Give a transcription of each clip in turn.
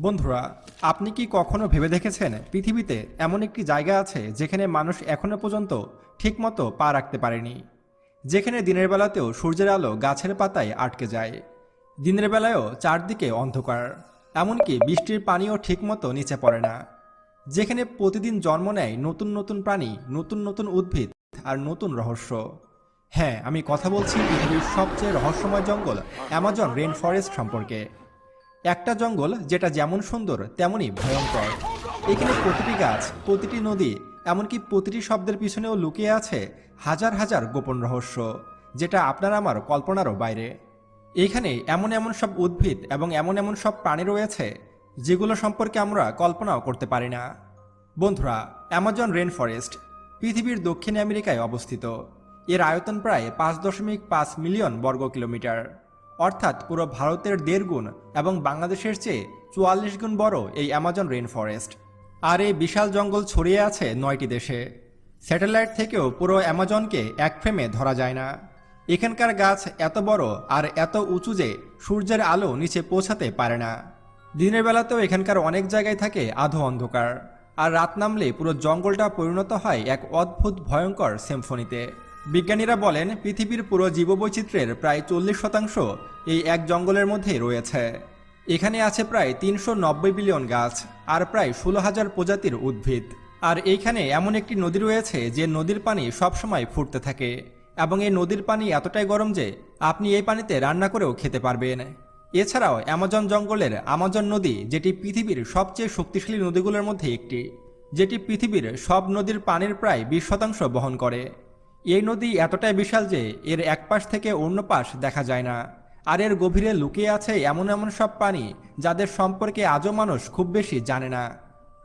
বন্ধুরা, আপনি কি কখনো ভেবে দেখেছেন পৃথিবীতে এমন একটি জায়গা আছে যেখানে মানুষ এখনো পর্যন্ত ঠিকমতো পা রাখতে পারেনি? যেখানে দিনের বেলাতেও সূর্যের আলো গাছের পাতায় আটকে যায়, দিনের বেলায়ও চারদিকে অন্ধকার, এমনকি বৃষ্টির পানিও ঠিকমতো নিচে পড়ে না। যেখানে প্রতিদিন জন্ম নেয় নতুন নতুন প্রাণী, নতুন নতুন উদ্ভিদ আর নতুন রহস্য। হ্যাঁ, আমি কথা বলছি পৃথিবীর সবচেয়ে রহস্যময় জঙ্গল অ্যামাজন রেইন ফরেস্ট সম্পর্কে। একটা জঙ্গল যেটা যেমন সুন্দর তেমনই ভয়ঙ্কর। এখানে প্রতিটি গাছ, প্রতিটি নদী, এমনকি প্রতিটি শব্দের পিছনেও লুকিয়ে আছে হাজার হাজার গোপন রহস্য, যেটা আপনার আমার কল্পনারও বাইরে। এখানে এমন এমন সব উদ্ভিদ এবং এমন এমন সব প্রাণী রয়েছে যেগুলো সম্পর্কে আমরা কল্পনাও করতে পারি না। বন্ধুরা, অ্যামাজন রেন ফরেস্ট পৃথিবীর দক্ষিণ আমেরিকায় অবস্থিত। এর আয়তন প্রায় 5.5 মিলিয়ন বর্গ কিলোমিটার, অর্থাৎ পুরো ভারতের 1.5 গুণ, এবং বাংলাদেশের চেয়ে 44 গুণ বড় এই অ্যামাজন রেইন ফরেস্ট। আর এই বিশাল জঙ্গল ছড়িয়ে আছে 9টি দেশে। স্যাটেলাইট থেকেও পুরো অ্যামাজনকে এক ফ্রেমে ধরা যায় না। এখানকার গাছ এত বড় আর এত উঁচু যে সূর্যের আলো নিচে পৌঁছাতে পারে না। দিনের বেলাতেও এখানকার অনেক জায়গায় থাকে আধো অন্ধকার, আর রাত নামলে পুরো জঙ্গলটা পরিণত হয় এক অদ্ভুত ভয়ঙ্কর সিম্ফনিতে। বিজ্ঞানীরা বলেন পৃথিবীর পুরো জীববৈচিত্র্যের প্রায় 40% এই এক জঙ্গলের মধ্যেই রয়েছে। এখানে আছে প্রায় 390 বিলিয়ন গাছ আর প্রায় 16,000 প্রজাতির উদ্ভিদ। আর এইখানে এমন একটি নদী রয়েছে যে নদীর পানি সবসময় ফুটতে থাকে, এবং এই নদীর পানি এতটাই গরম যে আপনি এই পানিতে রান্না করেও খেতে পারবেন। এছাড়াও অ্যামাজন জঙ্গলের আমাজন নদী, যেটি পৃথিবীর সবচেয়ে শক্তিশালী নদীগুলোর মধ্যে একটি, যেটি পৃথিবীর সব নদীর পানির প্রায় 20% বহন করে। এই নদী এতটাই বিশাল যে এর এক পাশ থেকে অন্য পাশ দেখা যায় না, আর এর গভীরে লুকিয়ে আছে এমন এমন সব প্রাণী যাদের সম্পর্কে আজও মানুষ খুব বেশি জানে না।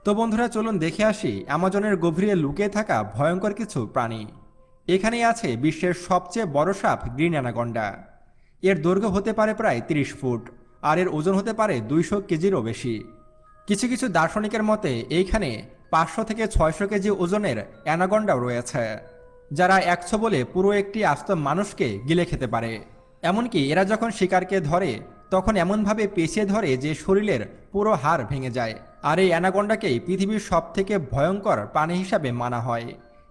তো বন্ধুরা, চলুন দেখে আসি অ্যামাজনের গভীরে লুকিয়ে থাকা ভয়ঙ্কর কিছু প্রাণী। এখানেই আছে বিশ্বের সবচেয়ে বড় সাপ গ্রিন অ্যানাকন্ডা। এর দৈর্ঘ্য হতে পারে প্রায় 30 ফুট, আর এর ওজন হতে পারে 200 কেজিরও বেশি। কিছু কিছু দার্শনিকের মতে এইখানে 500 থেকে 600 কেজি ওজনের অ্যানাকন্ডাও রয়েছে, যারা 100 বলে পুরো একটি আস্ত মানুষকে গিলে খেতে পারে। এমনকি এরা যখন শিকারকে ধরে তখন এমনভাবে পেঁচিয়ে ধরে যে শরীরের পুরো হাড় ভেঙে যায়। আর এই অ্যানাকন্ডাকেই পৃথিবীর সবথেকে ভয়ঙ্কর প্রাণী হিসাবে মানা হয়।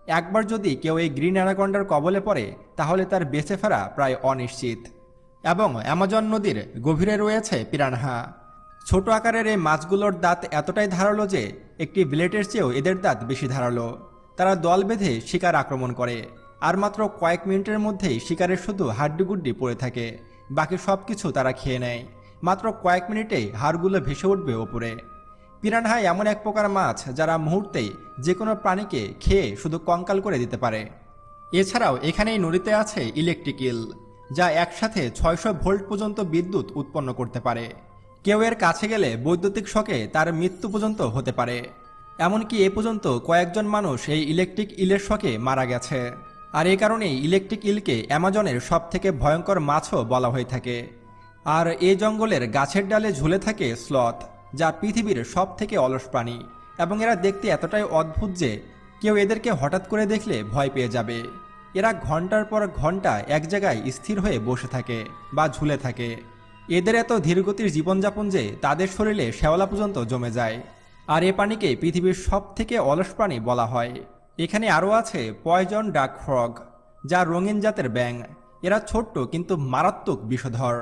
একবার যদি কেউ এই গ্রিন অ্যানাকন্ডার কবলে পড়ে তাহলে তার বেঁচে ফেরা প্রায় অনিশ্চিত। এবং অ্যামাজন নদীর গভীরে রয়েছে পিরানহা। ছোট আকারের এই মাছগুলোর দাঁত এতটাই ধারালো যে একটি ব্লেডের চেয়েও এদের দাঁত বেশি ধারালো। তারা দল বেঁধে শিকার আক্রমণ করে, আর মাত্র কয়েক মিনিটের মধ্যেই শিকারের শুধু হাড্ডিগুড্ডি পড়ে থাকে, বাকি সব কিছু তারা খেয়ে নেয়। মাত্র কয়েক মিনিটেই হাড়গুলো ভেসে উঠবে ওপরে। পিরানহা এমন এক প্রকার মাছ যারা মুহূর্তেই যে কোনো প্রাণীকে খেয়ে শুধু কঙ্কাল করে দিতে পারে। এছাড়াও এখানেই নদীতে আছে ইলেকট্রিক ইল, যা একসাথে 600 ভোল্ট পর্যন্ত বিদ্যুৎ উৎপন্ন করতে পারে। কেউ এর কাছে গেলে বৈদ্যুতিক শকে তার মৃত্যু পর্যন্ত হতে পারে। এমনকি এ পর্যন্ত কয়েকজন মানুষ এই ইলেকট্রিক ইলের শকে মারা গেছে। আর এই কারণেই ইলেকট্রিক ইলকে অ্যামাজনের সবথেকে ভয়ঙ্কর মাছও বলা হয়ে থাকে। আর এই জঙ্গলের গাছের ডালে ঝুলে থাকে স্লথ, যা পৃথিবীর সবথেকে অলস প্রাণী, এবং এরা দেখতে এতটাই অদ্ভুত যে কেউ এদেরকে হঠাৎ করে দেখলে ভয় পেয়ে যাবে। এরা ঘন্টার পর ঘন্টা এক জায়গায় স্থির হয়ে বসে থাকে বা ঝুলে থাকে। এদের এত ধীরগতির জীবনযাপন যে তাদের শরীরে শ্যাওলা পর্যন্ত জমে যায়। আর এ প্রাণীকে পৃথিবীর সবথেকে অলস প্রাণী বলা হয়। এখানে আরও আছে পয়জন ডাক ফ্রগ, যা রঙিন জাতের ব্যাঙ। এরা ছোট্ট কিন্তু মারাত্মক বিষধর।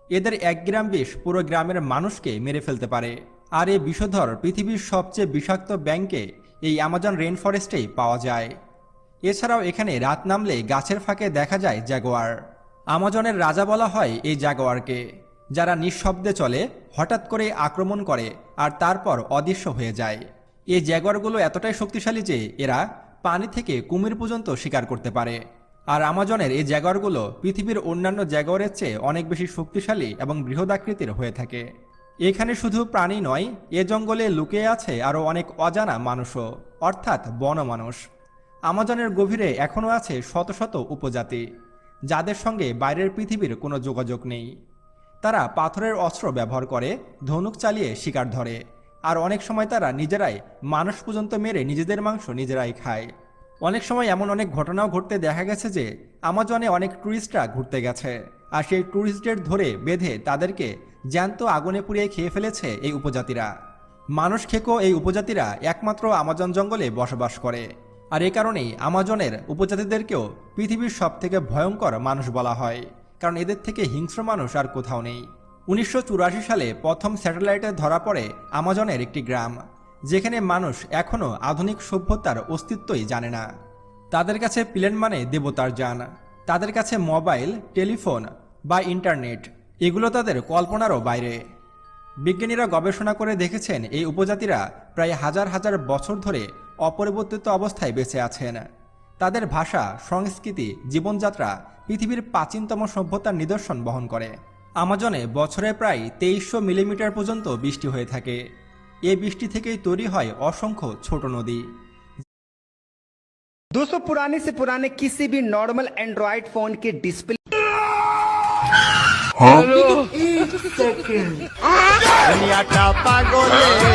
এদের 1 গ্রাম বিষ পুরো গ্রামের মানুষকে মেরে ফেলতে পারে। আর এই বিষধর পৃথিবীর সবচেয়ে বিষাক্ত ব্যাঙকে এই অ্যামাজন রেইন ফরেস্টেই পাওয়া যায়। এছাড়াও এখানে রাত নামলে গাছের ফাঁকে দেখা যায় জাগুয়ার। আমাজনের রাজা বলা হয় এই জাগুয়ারকে, যারা নিঃশব্দে চলে, হঠাৎ করে আক্রমণ করে আর তারপর অদৃশ্য হয়ে যায়। এই জাগুয়ারগুলো এতটাই শক্তিশালী যে এরা পানি থেকে কুমির পর্যন্ত শিকার করতে পারে। আর আমাজনের এই জাগুয়ারগুলো পৃথিবীর অন্যান্য জাগুয়ারের চেয়ে অনেক বেশি শক্তিশালী এবং বৃহদাকৃতির হয়ে থাকে। এখানে শুধু প্রাণী নয়, এ জঙ্গলে লুকিয়ে আছে আরও অনেক অজানা মানুষও, অর্থাৎ বনমানুষ। আমাজনের গভীরে এখনও আছে শত শত উপজাতি, যাদের সঙ্গে বাইরের পৃথিবীর কোনো যোগাযোগ নেই। তারা পাথরের অস্ত্র ব্যবহার করে, ধনুক চালিয়ে শিকার ধরে, আর অনেক সময় তারা নিজেরাই মানুষ পর্যন্ত মেরে নিজেদের মাংস নিজেরাই খায়। অনেক সময় এমন অনেক ঘটনাও ঘটতে দেখা গেছে যে আমাজনে অনেক ট্যুরিস্টরা ঘুরতে গেছে, আর সেই ট্যুরিস্টদের ধরে বেঁধে তাদেরকে জ্যান্ত আগুনে পুড়িয়ে খেয়ে ফেলেছে এই উপজাতিরা। মানুষ খেকো এই উপজাতিরা একমাত্র আমাজন জঙ্গলে বসবাস করে। আর এ কারণেই আমাজনের উপজাতিদেরকেও পৃথিবীর সবথেকে ভয়ঙ্কর মানুষ বলা হয়, কারণ এদের থেকে হিংস্র মানুষ আর কোথাও নেই। 1984 সালে প্রথম স্যাটেলাইটে ধরা পড়ে আমাজনের একটি গ্রাম, যেখানে মানুষ এখনও আধুনিক সভ্যতার অস্তিত্বই জানে না। তাদের কাছে প্লেন মানে দেবতার যান, তাদের কাছে মোবাইল, টেলিফোন বা ইন্টারনেট এগুলো তাদের কল্পনারও বাইরে। বিজ্ঞানীরা গবেষণা করে দেখেছেন এই উপজাতিরা প্রায় হাজার হাজার বছর ধরে অপরিবর্তিত অবস্থায় বেঁচে আছেন। তাদের ভাষা, সংস্কৃতি, জীবনযাত্রা পৃথিবীর প্রাচীনতম সভ্যতার নিদর্শন বহন করে। আমাজনে বছরে প্রায় 2300 মিলিমিটার পর্যন্ত বৃষ্টি হয়ে থাকে। এই বৃষ্টি থেকেই তৈরি হয় অসংখ্য ছোট নদী। दोस्तों पुराने से पुराने किसी भी नॉर्मल एंड्रॉइड फोन के डिस्प्ले दुनियाटा पागले